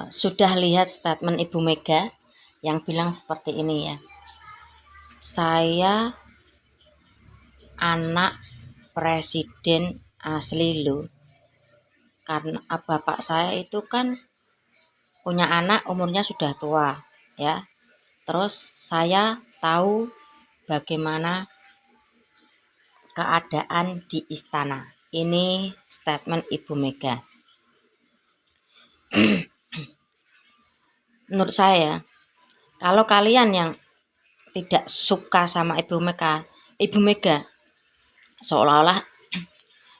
sudah lihat statement Ibu Mega yang bilang seperti ini ya. Saya anak presiden asli loh. Karena bapak saya itu kan punya anak umurnya sudah tua ya. Terus saya tahu bagaimana keadaan di istana. Ini statement Ibu Mega. Menurut saya, kalau kalian yang tidak suka sama Ibu Mega seolah-olah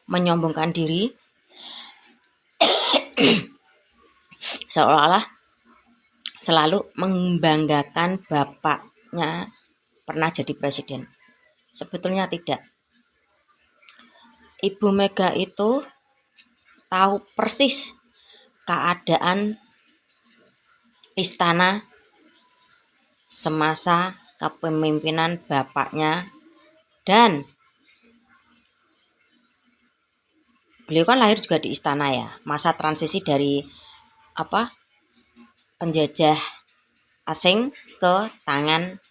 menyombongkan diri, seolah-olah selalu membanggakan bapaknya pernah jadi presiden. Sebetulnya tidak. Ibu Mega itu tahu persis keadaan istana semasa kepemimpinan bapaknya, dan beliau kan lahir juga di istana ya, masa transisi dari penjajah asing ke tangan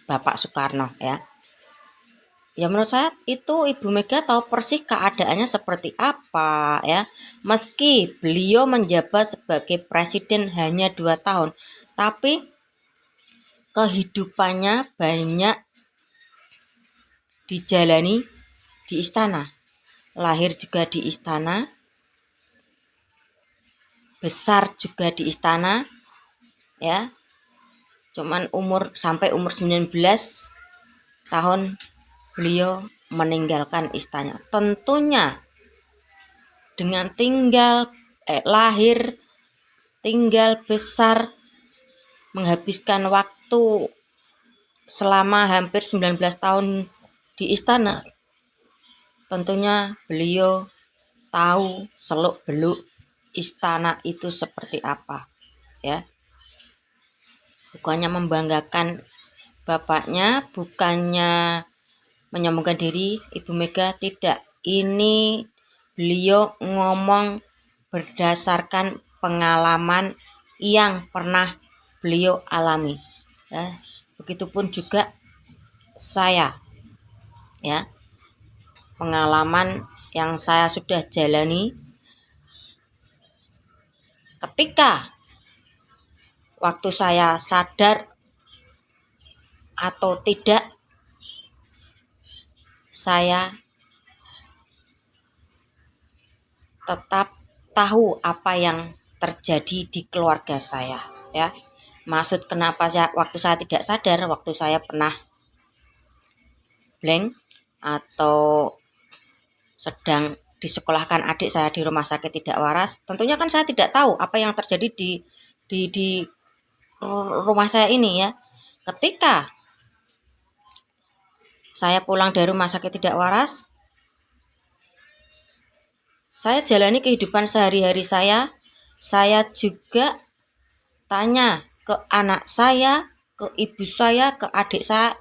Bapak Soekarno ya. Ya menurut saya itu Ibu Mega tahu persis keadaannya seperti apa ya. Meski beliau menjabat sebagai presiden hanya 2 tahun, tapi kehidupannya banyak dijalani di istana. Lahir juga di istana, besar juga di istana ya. Cuman sampai umur 19 tahun beliau meninggalkan istana. Tentunya dengan lahir, tinggal, besar, menghabiskan waktu selama hampir 19 tahun di istana, tentunya beliau tahu seluk-beluk istana itu seperti apa ya. Bukannya membanggakan bapaknya, bukannya menyombongkan diri, Ibu Mega tidak. Ini beliau ngomong berdasarkan pengalaman yang pernah beliau alami ya. Begitupun juga saya ya, pengalaman yang saya sudah jalani ketika waktu saya sadar atau tidak, saya tetap tahu apa yang terjadi di keluarga saya ya. Maksud kenapa waktu saya tidak sadar, waktu saya pernah blank atau sedang disekolahkan adik saya di rumah sakit tidak waras, tentunya kan saya tidak tahu apa yang terjadi di rumah saya ini ya. Ketika saya pulang dari rumah sakit tidak waras, saya jalani kehidupan sehari-hari saya juga tanya ke anak saya, ke ibu saya, ke adik saya,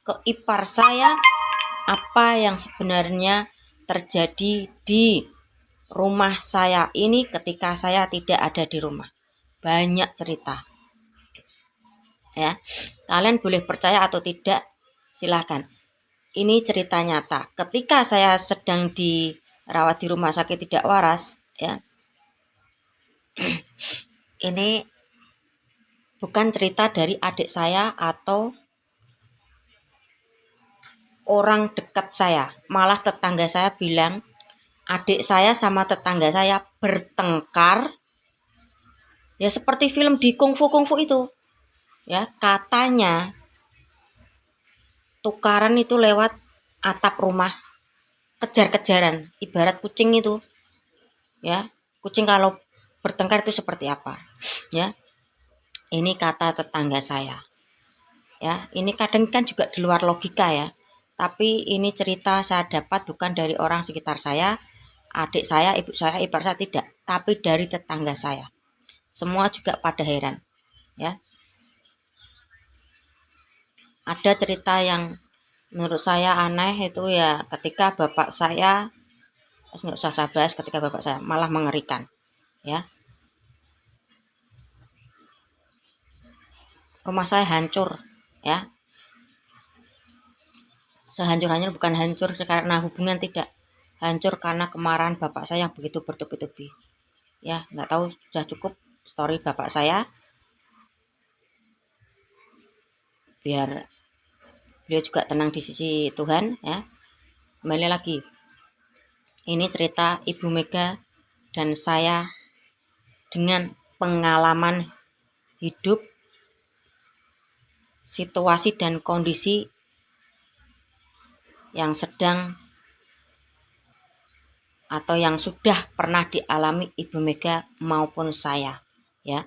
ke ipar saya, apa yang sebenarnya terjadi di rumah saya ini ketika saya tidak ada di rumah. Banyak cerita ya. Kalian boleh percaya atau tidak, silakan. Ini cerita nyata. Ketika saya sedang dirawat di rumah sakit tidak waras ya, ini bukan cerita dari adik saya atau orang dekat saya. Malah tetangga saya bilang adik saya sama tetangga saya bertengkar ya, seperti film di kungfu itu ya. Katanya tukaran itu lewat atap rumah, kejar-kejaran, ibarat kucing itu ya. Kucing kalau bertengkar itu seperti apa ya. Ini kata tetangga saya ya. Ini kadang kan juga di luar logika ya, tapi ini cerita saya dapat bukan dari orang sekitar saya, adik saya, ibu saya, ipar saya, tidak, tapi dari tetangga saya. Semua juga pada heran ya. Ada cerita yang menurut saya aneh itu ya, ketika bapak saya, nggak usah saya bahas, ketika bapak saya malah mengerikan ya. Rumah saya hancur, ya. Sehancur-hancur, bukan hancur karena hubungan, tidak. Hancur karena kemarahan bapak saya yang begitu bertubi-tubi. Ya, nggak tahu, sudah cukup story bapak saya. Biar beliau juga tenang di sisi Tuhan, ya. Kembali lagi. Ini cerita Ibu Mega dan saya dengan pengalaman hidup, situasi dan kondisi yang sedang atau yang sudah pernah dialami Ibu Mega maupun saya, ya.